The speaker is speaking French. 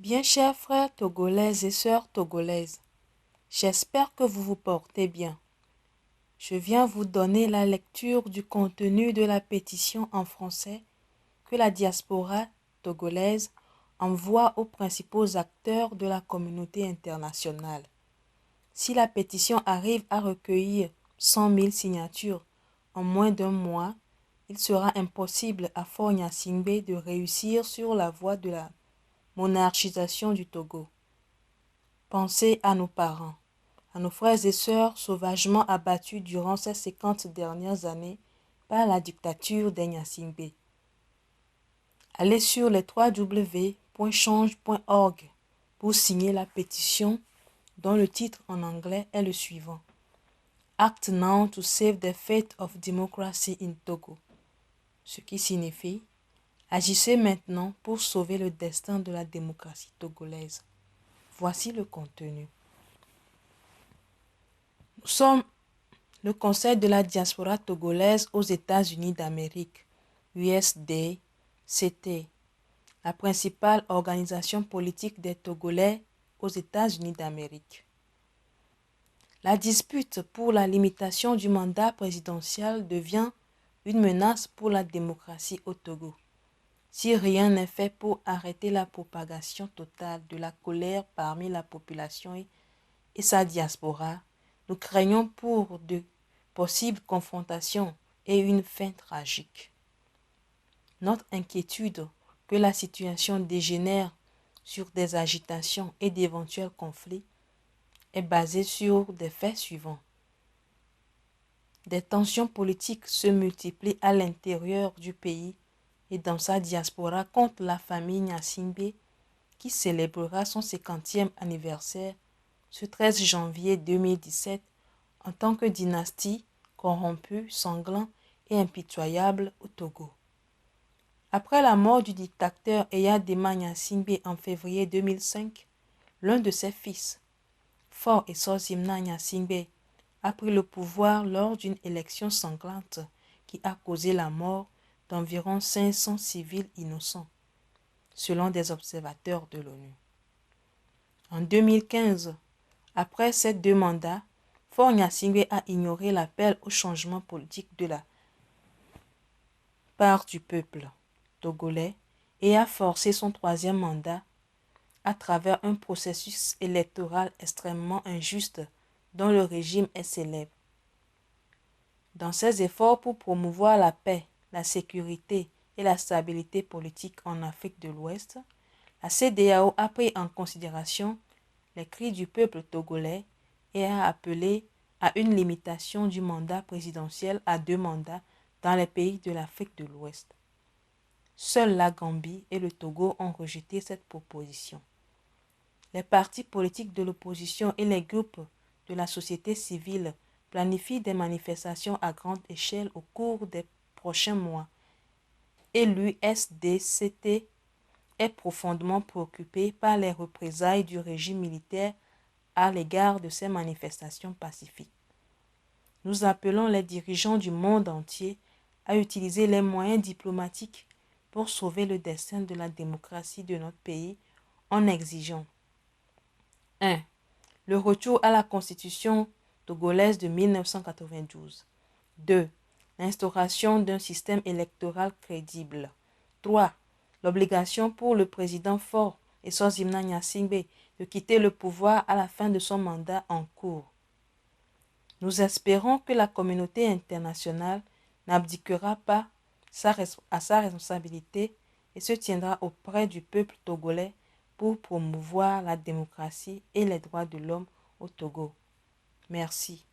Bien chers frères togolaises et sœurs togolaises, j'espère que vous vous portez bien. Je viens vous donner la lecture du contenu de la pétition en français que la diaspora togolaise envoie aux principaux acteurs de la communauté internationale. Si la pétition arrive à recueillir 100 000 signatures en moins d'un mois, il sera impossible à Faure-Gnassingbé de réussir sur la voie de la monarchisation du Togo. Pensez à nos parents, à nos frères et sœurs sauvagement abattus durant ces 50 dernières années par la dictature des Gnassingbé. Allez sur les www.change.org pour signer la pétition dont le titre en anglais est le suivant: Act now to save the fate of democracy in Togo. Ce qui signifie: agissez maintenant pour sauver le destin de la démocratie togolaise. Voici le contenu. Nous sommes le Conseil de la diaspora togolaise aux États-Unis d'Amérique, USDCT, la principale organisation politique des Togolais aux États-Unis d'Amérique. La dispute pour la limitation du mandat présidentiel devient une menace pour la démocratie au Togo. Si rien n'est fait pour arrêter la propagation totale de la colère parmi la population et sa diaspora, nous craignons pour de possibles confrontations et une fin tragique. Notre inquiétude que la situation dégénère sur des agitations et d'éventuels conflits est basée sur des faits suivants. Des tensions politiques se multiplient à l'intérieur du pays et dans sa diaspora contre la famille Gnassingbé qui célébrera son 50e anniversaire ce 13 janvier 2017 en tant que dynastie corrompue, sanglante et impitoyable au Togo. Après la mort du dictateur Eyadema Gnassingbé en février 2005, l'un de ses fils, Faure Essorzimna Gnassingbé, a pris le pouvoir lors d'une élection sanglante qui a causé la mort d'environ 500 civils innocents, selon des observateurs de l'ONU. En 2015, après ces 2 mandats, Faure Gnassingbé a ignoré l'appel au changement politique de la part du peuple togolais et a forcé son 3e mandat à travers un processus électoral extrêmement injuste dont le régime est célèbre. Dans ses efforts pour promouvoir la paix, la sécurité et la stabilité politique en Afrique de l'Ouest, la CEDEAO a pris en considération les cris du peuple togolais et a appelé à une limitation du mandat présidentiel à 2 mandats dans les pays de l'Afrique de l'Ouest. Seuls la Gambie et le Togo ont rejeté cette proposition. Les partis politiques de l'opposition et les groupes de la société civile planifient des manifestations à grande échelle au cours des prochains mois et l'USDCT est profondément préoccupé par les représailles du régime militaire à l'égard de ces manifestations pacifiques. Nous appelons les dirigeants du monde entier à utiliser les moyens diplomatiques pour sauver le destin de la démocratie de notre pays en exigeant 1. Le retour à la constitution togolaise de 1992. 2. L'instauration d'un système électoral crédible. 3. L'obligation pour le président Faure Essorzimna Gnassingbé de quitter le pouvoir à la fin de son mandat en cours. Nous espérons que la communauté internationale n'abdiquera pas à sa responsabilité et se tiendra auprès du peuple togolais pour promouvoir la démocratie et les droits de l'homme au Togo. Merci.